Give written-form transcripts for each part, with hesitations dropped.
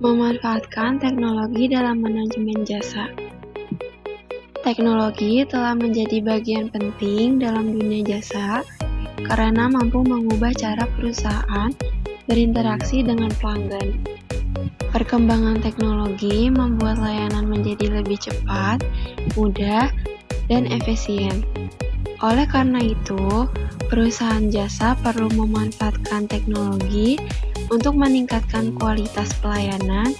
Memanfaatkan teknologi dalam manajemen jasa. Teknologi telah menjadi bagian penting dalam dunia jasa karena mampu mengubah cara perusahaan berinteraksi dengan pelanggan. Perkembangan teknologi membuat layanan menjadi lebih cepat, mudah, dan efisien. Oleh karena itu, perusahaan jasa perlu memanfaatkan teknologi untuk meningkatkan kualitas pelayanan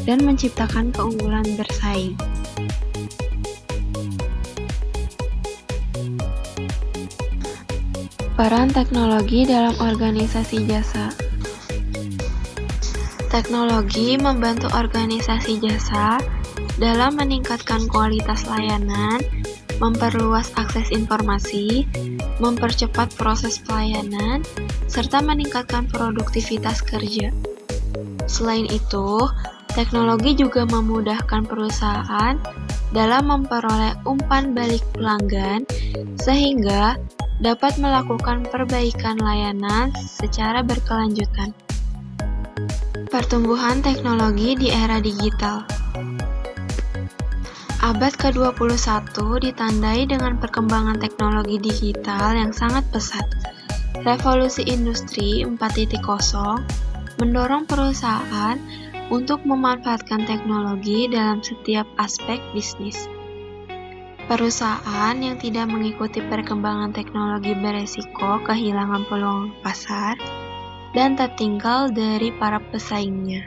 dan menciptakan keunggulan bersaing. Peran teknologi dalam organisasi jasa. Teknologi membantu organisasi jasa dalam meningkatkan kualitas layanan, memperluas akses informasi, mempercepat proses pelayanan, serta meningkatkan produktivitas kerja. Selain itu, teknologi juga memudahkan perusahaan dalam memperoleh umpan balik pelanggan sehingga dapat melakukan perbaikan layanan secara berkelanjutan. Pertumbuhan teknologi di era digital. Abad ke-21 ditandai dengan perkembangan teknologi digital yang sangat pesat. Revolusi industri 4.0 mendorong perusahaan untuk memanfaatkan teknologi dalam setiap aspek bisnis. Perusahaan yang tidak mengikuti perkembangan teknologi beresiko kehilangan peluang pasar dan tertinggal dari para pesaingnya.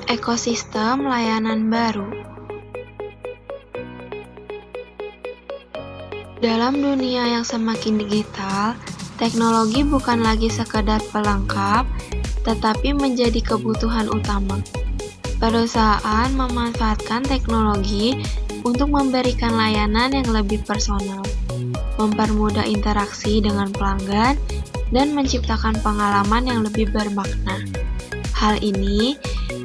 Ekosistem layanan baru. Dalam dunia yang semakin digital, teknologi bukan lagi sekedar pelengkap, tetapi menjadi kebutuhan utama. Perusahaan memanfaatkan teknologi untuk memberikan layanan yang lebih personal, mempermudah interaksi dengan pelanggan, dan menciptakan pengalaman yang lebih bermakna. Hal ini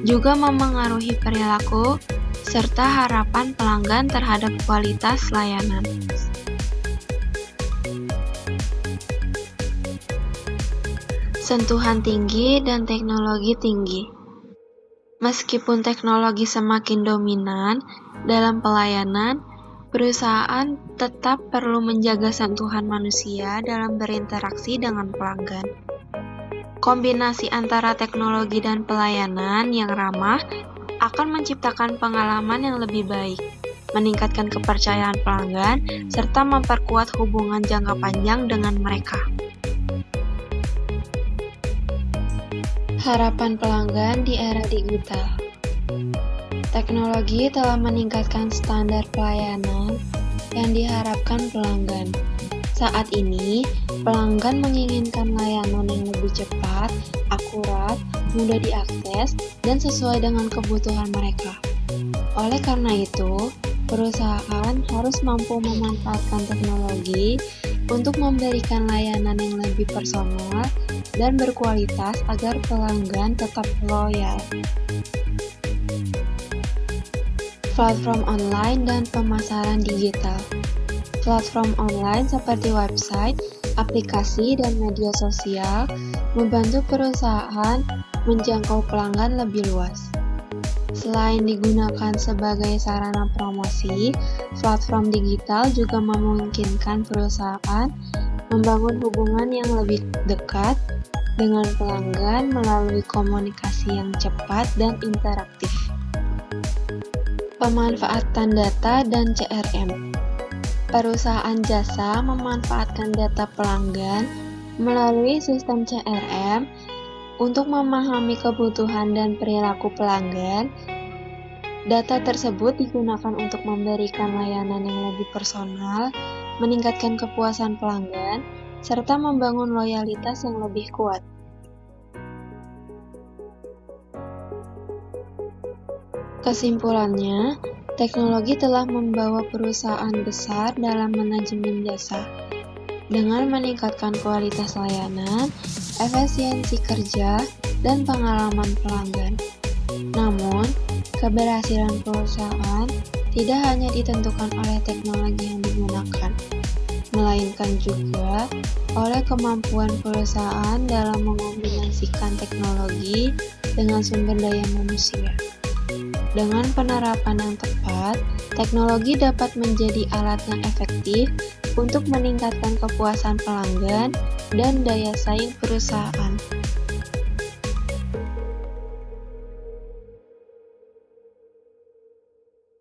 juga memengaruhi perilaku serta harapan pelanggan terhadap kualitas layanan. Sentuhan tinggi dan teknologi tinggi. Meskipun teknologi semakin dominan dalam pelayanan, perusahaan tetap perlu menjaga sentuhan manusia dalam berinteraksi dengan pelanggan. Kombinasi antara teknologi dan pelayanan yang ramah akan menciptakan pengalaman yang lebih baik, meningkatkan kepercayaan pelanggan, serta memperkuat hubungan jangka panjang dengan mereka. Harapan pelanggan di era digital. Teknologi telah meningkatkan standar pelayanan yang diharapkan pelanggan. Saat ini, pelanggan menginginkan layanan yang lebih cepat, akurat, mudah diakses, dan sesuai dengan kebutuhan mereka. Oleh karena itu, perusahaan harus mampu memanfaatkan teknologi untuk memberikan layanan yang lebih personal dan berkualitas agar pelanggan tetap loyal. Platform online dan pemasaran digital. Platform online seperti website, aplikasi, dan media sosial membantu perusahaan menjangkau pelanggan lebih luas. Selain digunakan sebagai sarana promosi, platform digital juga memungkinkan perusahaan membangun hubungan yang lebih dekat dengan pelanggan melalui komunikasi yang cepat dan interaktif. Pemanfaatan data dan CRM. Perusahaan jasa memanfaatkan data pelanggan melalui sistem CRM untuk memahami kebutuhan dan perilaku pelanggan. Data tersebut digunakan untuk memberikan layanan yang lebih personal, meningkatkan kepuasan pelanggan, serta membangun loyalitas yang lebih kuat. Kesimpulannya, teknologi telah membawa perusahaan besar dalam manajemen jasa dengan meningkatkan kualitas layanan, efisiensi kerja, dan pengalaman pelanggan. Namun, keberhasilan perusahaan tidak hanya ditentukan oleh teknologi yang digunakan, melainkan juga oleh kemampuan perusahaan dalam mengombinasikan teknologi dengan sumber daya manusia. Dengan penerapan yang tepat, teknologi dapat menjadi alat yang efektif untuk meningkatkan kepuasan pelanggan dan daya saing perusahaan.